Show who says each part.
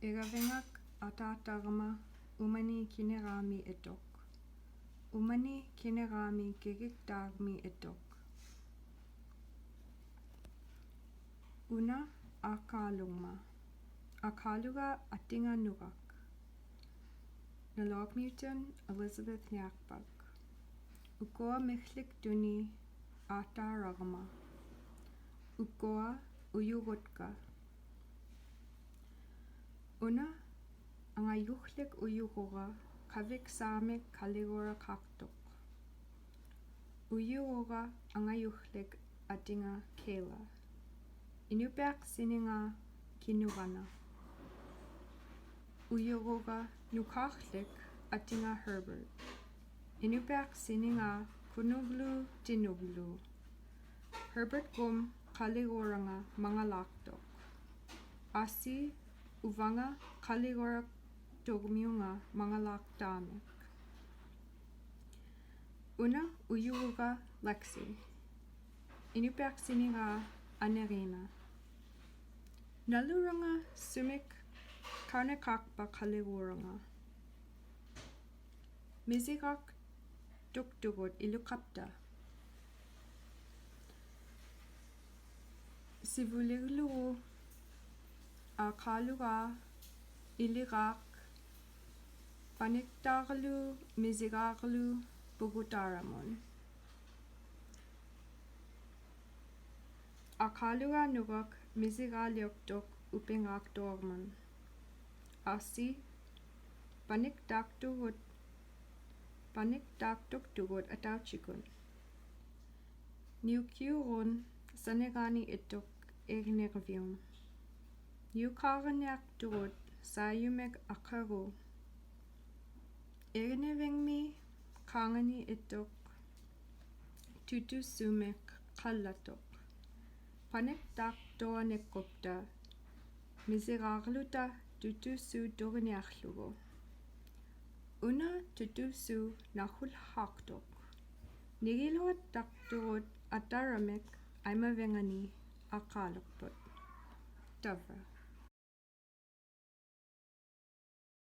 Speaker 1: Iravengak atatarma umani kinerami etok. Umani kinerami kikiktarmi etok. Una akalungma. Akaluga atinga nurak. Nalogmutan Elizabeth Nyakbak. Ukoa michlik duni ataragma. Ukoa uyugotka. Una angayuchlik uyugora kavik samik kaligora kaktok. Uyugora angayuchlik atinga Kayla. Inupak sininga kinugana. Uyugora nukachlik atinga Herbert. Inupak sininga kunuglu tinuglu. Herbert gum kaligoranga mangalaktok. Asi uvanga kaligora dogmiunga mangalakdamek. Una uyuga Lexi. Inupak sininga Anerina. Naluranga sumik karnakakba kaligoranga. Mizigak dukdugot ilukapta. Sivuliglu akaluga iligak paniktarlu mizigaklu bugutaramon. Akaluga nugak mizigalioktok upingak dorman. Asi panikdakdugot atauchikun. Niukiuron sanegani itok egnervium. Niukaranyak dugot sayumek akaru. Egnervingmi kangani itok tutu sumek kalatok. Panikdak doanekopta miziragluta tutu su dorniachlugo. Una tutu su nahul haktok. Nigilot dakdugot ataramek aimavengani akalokpot. Davra.